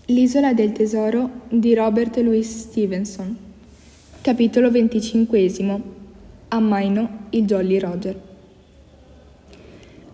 L'isola del tesoro di Robert Louis Stevenson. Capitolo 25. Ammaino il Jolly Roger.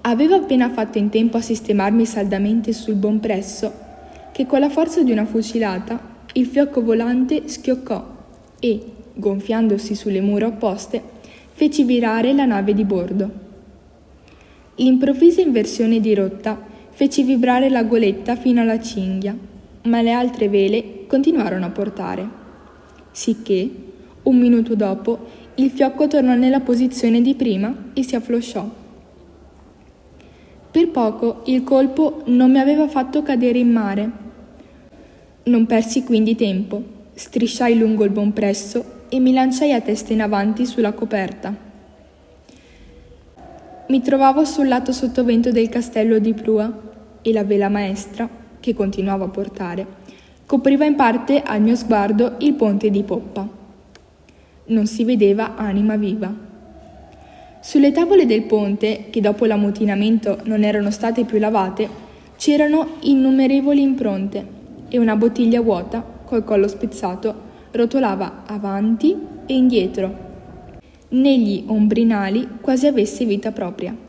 Avevo appena fatto in tempo a sistemarmi saldamente sul buon presso che con la forza di una fucilata il fiocco volante schioccò e, gonfiandosi sulle mura opposte, feci virare la nave di bordo. L'improvvisa inversione di rotta fece vibrare la goletta fino alla cinghia, ma le altre vele continuarono a portare, sicché, un minuto dopo, il fiocco tornò nella posizione di prima e si afflosciò. Per poco il colpo non mi aveva fatto cadere in mare. Non persi quindi tempo, strisciai lungo il buon presso e mi lanciai a testa in avanti sulla coperta. Mi trovavo sul lato sottovento del castello di prua e la vela maestra, che continuava a portare, copriva in parte al mio sguardo il ponte di poppa. Non si vedeva anima viva. Sulle tavole del ponte, che dopo l'ammutinamento non erano state più lavate, c'erano innumerevoli impronte e una bottiglia vuota, col collo spezzato, rotolava avanti e indietro. Negli ombrinali quasi avesse vita propria.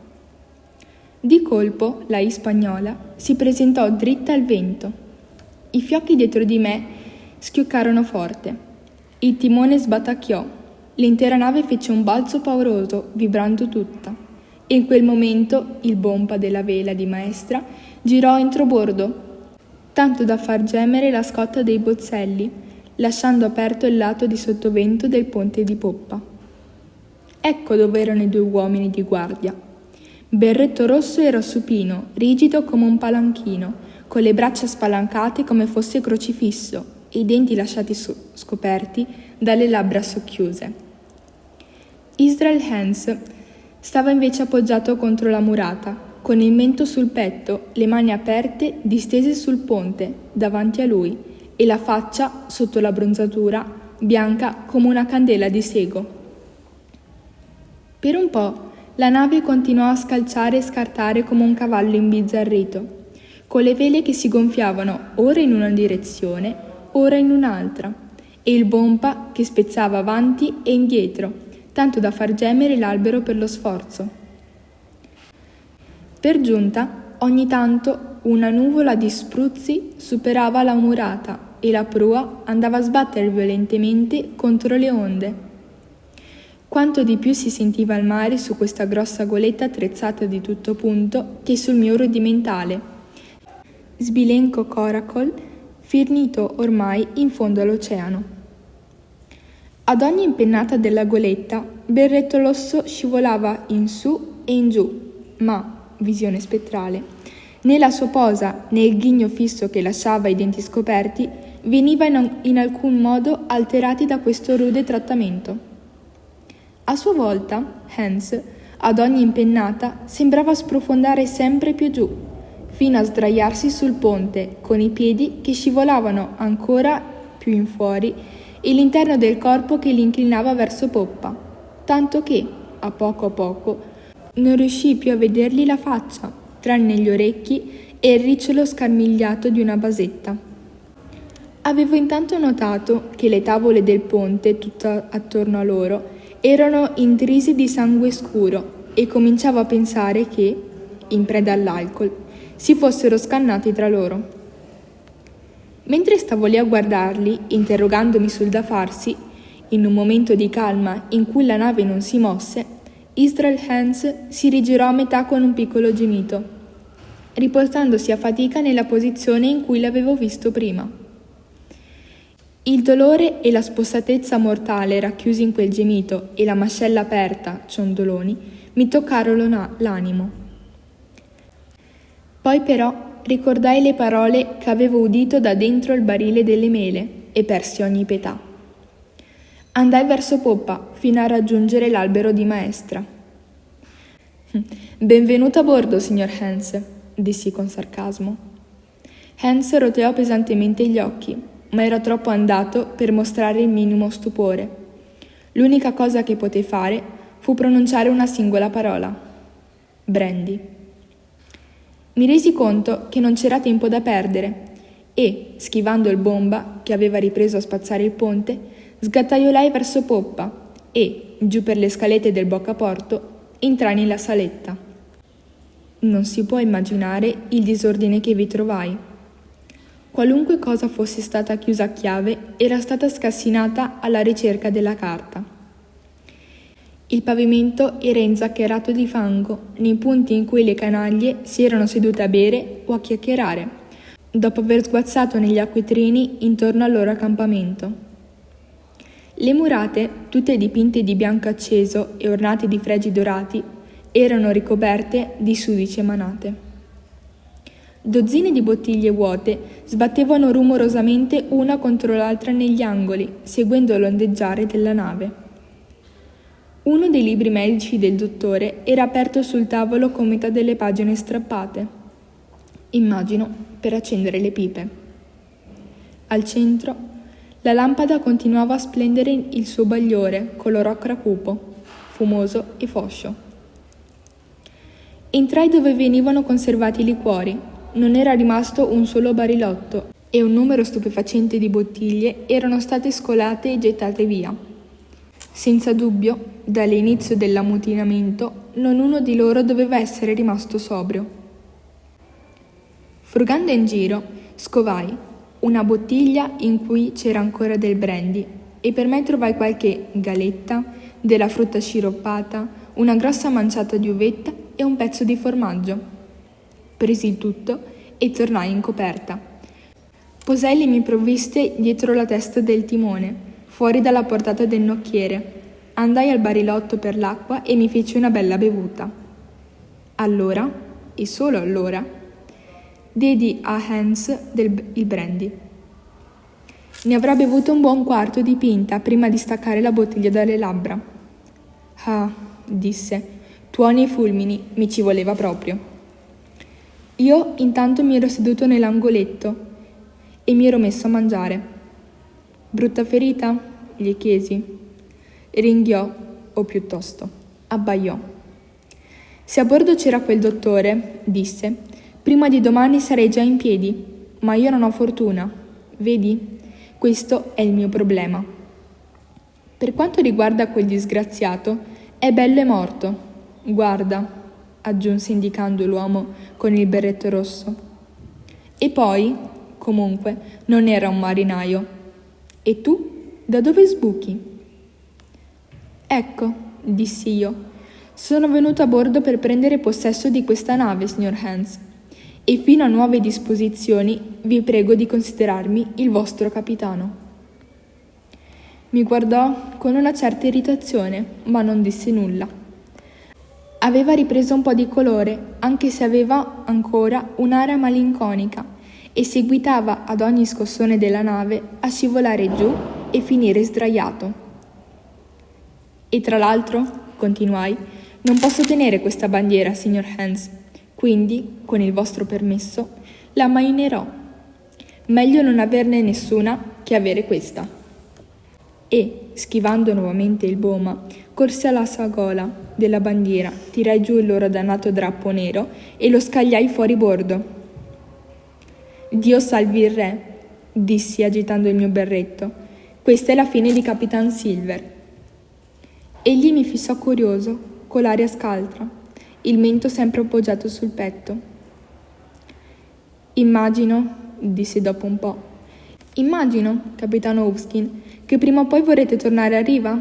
Di colpo la spagnola si presentò dritta al vento. I fiocchi dietro di me schioccarono forte. Il timone sbatacchiò. L'intera nave fece un balzo pauroso, vibrando tutta. E in quel momento il bompa della vela di maestra girò entrobordo, tanto da far gemere la scotta dei bozzelli, lasciando aperto il lato di sottovento del ponte di poppa. Ecco dove erano i due uomini di guardia. Berretto rosso era supino, rigido come un palanchino, con le braccia spalancate come fosse crocifisso e i denti lasciati scoperti dalle labbra socchiuse. Israel Hands stava invece appoggiato contro la murata, con il mento sul petto, le mani aperte distese sul ponte, davanti a lui, e la faccia, sotto la bronzatura, bianca come una candela di sego. Per un po' la nave continuò a scalciare e scartare come un cavallo imbizzarrito, con le vele che si gonfiavano ora in una direzione, ora in un'altra, e il bompa che spezzava avanti e indietro, tanto da far gemere l'albero per lo sforzo. Per giunta, ogni tanto, una nuvola di spruzzi superava la murata e la prua andava a sbattere violentemente contro le onde. Quanto di più si sentiva il mare su questa grossa goletta attrezzata di tutto punto che sul mio rudimentale, sbilenco coracle, finito ormai in fondo all'oceano. Ad ogni impennata della goletta, Berretto Rosso scivolava in su e in giù, ma, visione spettrale, né la sua posa né il ghigno fisso che lasciava i denti scoperti veniva in alcun modo alterati da questo rude trattamento. A sua volta, Hans, ad ogni impennata, sembrava sprofondare sempre più giù, fino a sdraiarsi sul ponte, con i piedi che scivolavano ancora più in fuori e l'interno del corpo che li inclinava verso poppa, tanto che, a poco, non riuscii più a vedergli la faccia, tranne gli orecchi e il ricciolo scarmigliato di una basetta. Avevo intanto notato che le tavole del ponte, tutto attorno a loro, erano intrise di sangue scuro e cominciavo a pensare che, in preda all'alcol, si fossero scannati tra loro. Mentre stavo lì a guardarli, interrogandomi sul da farsi, in un momento di calma in cui la nave non si mosse, Israel Hands si rigirò a metà con un piccolo gemito, riportandosi a fatica nella posizione in cui l'avevo visto prima. Il dolore e la spossatezza mortale racchiusi in quel gemito e la mascella aperta, ciondoloni, mi toccarono l'animo. Poi però ricordai le parole che avevo udito da dentro il barile delle mele e persi ogni pietà. Andai verso poppa fino a raggiungere l'albero di maestra. «Benvenuto a bordo, signor Hans», dissi con sarcasmo. Hans roteò pesantemente gli occhi, ma era troppo andato per mostrare il minimo stupore. L'unica cosa che poté fare fu pronunciare una singola parola: brandy. Mi resi conto che non c'era tempo da perdere e, schivando il bomba, che aveva ripreso a spazzare il ponte, sgattaiolai verso poppa e, giù per le scalette del boccaporto, entrai nella saletta. Non si può immaginare il disordine che vi trovai. Qualunque cosa fosse stata chiusa a chiave era stata scassinata alla ricerca della carta. Il pavimento era inzaccherato di fango nei punti in cui le canaglie si erano sedute a bere o a chiacchierare, dopo aver sguazzato negli acquitrini intorno al loro accampamento. Le murate, tutte dipinte di bianco acceso e ornate di fregi dorati, erano ricoperte di sudice manate. Dozzine di bottiglie vuote sbattevano rumorosamente una contro l'altra negli angoli, seguendo l'ondeggiare della nave. Uno dei libri medici del dottore era aperto sul tavolo con metà delle pagine strappate. Immagino per accendere le pipe. Al centro, la lampada continuava a splendere il suo bagliore color ocra cupo, fumoso e foscio. Entrai dove venivano conservati i liquori. Non era rimasto un solo barilotto e un numero stupefacente di bottiglie erano state scolate e gettate via. Senza dubbio, dall'inizio dell'ammutinamento, non uno di loro doveva essere rimasto sobrio. Frugando in giro, scovai una bottiglia in cui c'era ancora del brandy e per me trovai qualche galetta, della frutta sciroppata, una grossa manciata di uvetta e un pezzo di formaggio. Presi il tutto e tornai in coperta. Posai le mie provviste dietro la testa del timone, fuori dalla portata del nocchiere. Andai al barilotto per l'acqua e mi feci una bella bevuta. Allora, e solo allora, diedi a Hans il brandy. Ne avrà bevuto un buon quarto di pinta prima di staccare la bottiglia dalle labbra. Ah, disse, tuoni e fulmini, mi ci voleva proprio. Io intanto mi ero seduto nell'angoletto e mi ero messo a mangiare. Brutta ferita? Gli chiesi. Ringhiò, o piuttosto, abbaiò. Se a bordo c'era quel dottore, disse, prima di domani sarei già in piedi, ma io non ho fortuna. Vedi? Questo è il mio problema. Per quanto riguarda quel disgraziato, è bello e morto. Guarda, aggiunse indicando l'uomo con il berretto rosso. E poi, comunque, non era un marinaio. E tu? Da dove sbuchi? Ecco, dissi io, sono venuto a bordo per prendere possesso di questa nave, signor Hans, e fino a nuove disposizioni vi prego di considerarmi il vostro capitano. Mi guardò con una certa irritazione, ma non disse nulla. Aveva ripreso un po' di colore, anche se aveva ancora un'aria malinconica, e seguitava ad ogni scossone della nave a scivolare giù e finire sdraiato. E tra l'altro, continuai, non posso tenere questa bandiera, signor Hans, quindi, con il vostro permesso, la ammaininerò. Meglio non averne nessuna che avere questa. E, schivando nuovamente il boma, corsi alla sagola della bandiera, tirai giù il loro dannato drappo nero e lo scagliai fuori bordo. Dio salvi il re, dissi agitando il mio berretto. Questa è la fine di Capitan Silver. Egli mi fissò curioso, con l'aria scaltra, il mento sempre appoggiato sul petto. Immagino, disse dopo un po', immagino, capitano Ovskin, che prima o poi vorrete tornare a riva?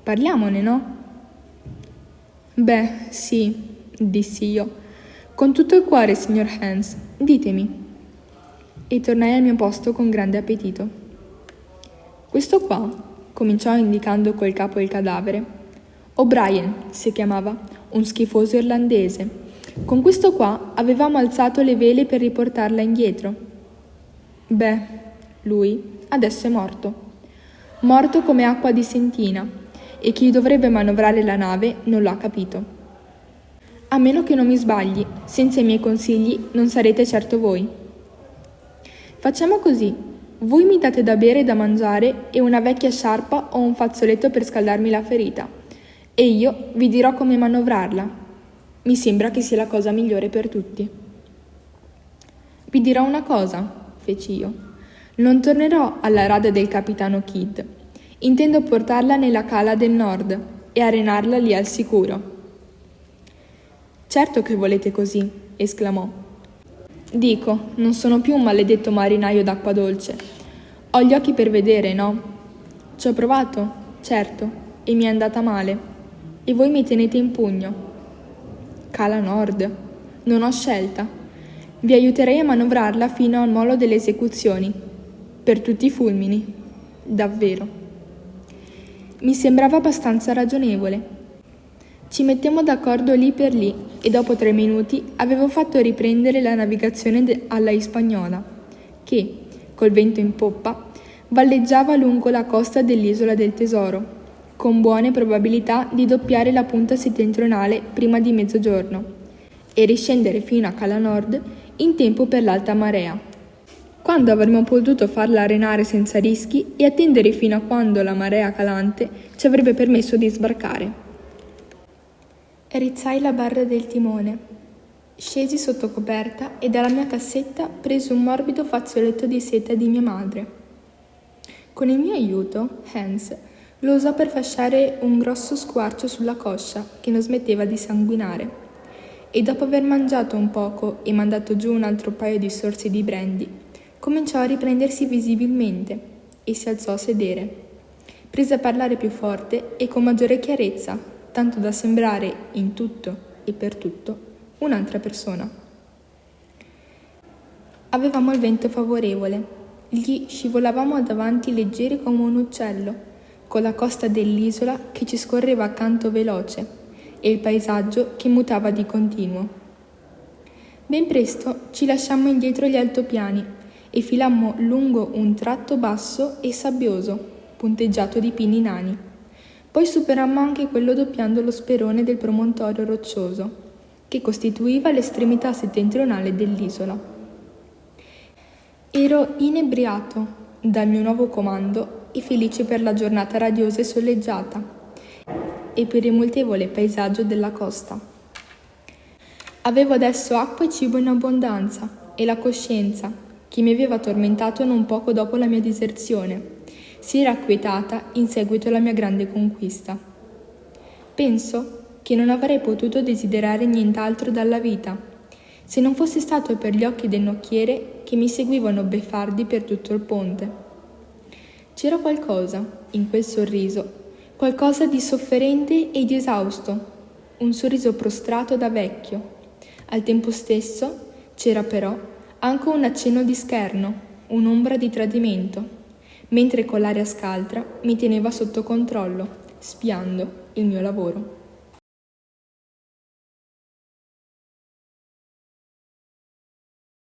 Parliamone, no? Beh, sì, dissi io. Con tutto il cuore, signor Hans, ditemi. E tornai al mio posto con grande appetito. Questo qua, cominciò indicando col capo il cadavere. O'Brien si chiamava, un schifoso irlandese. Con questo qua avevamo alzato le vele per riportarla indietro. Beh, lui adesso è morto. Morto come acqua di sentina. E chi dovrebbe manovrare la nave non lo ha capito. A meno che non mi sbagli, senza i miei consigli non sarete certo voi. Facciamo così, voi mi date da bere e da mangiare e una vecchia sciarpa o un fazzoletto per scaldarmi la ferita, e io vi dirò come manovrarla. Mi sembra che sia la cosa migliore per tutti. Vi dirò una cosa, feci io. Non tornerò alla rada del capitano Kidd. Intendo portarla nella cala del nord e arenarla lì al sicuro. Certo che volete così, esclamò. Dico, non sono più un maledetto marinaio d'acqua dolce. Ho gli occhi per vedere, no? Ci ho provato, certo, e mi è andata male. E voi mi tenete in pugno. Cala nord. Non ho scelta. Vi aiuterei a manovrarla fino al molo delle esecuzioni. Per tutti i fulmini. Davvero. Mi sembrava abbastanza ragionevole. Ci mettemmo d'accordo lì per lì e dopo 3 minuti avevo fatto riprendere la navigazione alla Hispagnola, che, col vento in poppa, valleggiava lungo la costa dell'isola del Tesoro, con buone probabilità di doppiare la punta settentrionale prima di mezzogiorno e riscendere fino a Cala Nord in tempo per l'alta marea. Quando avremmo potuto farla arenare senza rischi e attendere fino a quando la marea calante ci avrebbe permesso di sbarcare. Rizzai la barra del timone, scesi sotto coperta e dalla mia cassetta presi un morbido fazzoletto di seta di mia madre. Con il mio aiuto, Hans lo usò per fasciare un grosso squarcio sulla coscia che non smetteva di sanguinare e dopo aver mangiato un poco e mandato giù un altro paio di sorsi di brandy, cominciò a riprendersi visibilmente e si alzò a sedere. Prese a parlare più forte e con maggiore chiarezza, tanto da sembrare, in tutto e per tutto, un'altra persona. Avevamo il vento favorevole. Gli scivolavamo davanti leggeri come un uccello, con la costa dell'isola che ci scorreva accanto veloce e il paesaggio che mutava di continuo. Ben presto ci lasciammo indietro gli altopiani e filammo lungo un tratto basso e sabbioso, punteggiato di pini nani. Poi superammo anche quello doppiando lo sperone del promontorio roccioso, che costituiva l'estremità settentrionale dell'isola. Ero inebriato dal mio nuovo comando e felice per la giornata radiosa e soleggiata e per il multevole paesaggio della costa. Avevo adesso acqua e cibo in abbondanza e la coscienza, che mi aveva tormentato non poco dopo la mia diserzione, si era acquietata in seguito alla mia grande conquista. Penso che non avrei potuto desiderare nient'altro dalla vita, se non fosse stato per gli occhi del nocchiere che mi seguivano beffardi per tutto il ponte. C'era qualcosa in quel sorriso, qualcosa di sofferente e di esausto, un sorriso prostrato da vecchio. Al tempo stesso c'era però anche un accenno di scherno, un'ombra di tradimento, mentre con l'aria scaltra mi teneva sotto controllo, spiando il mio lavoro.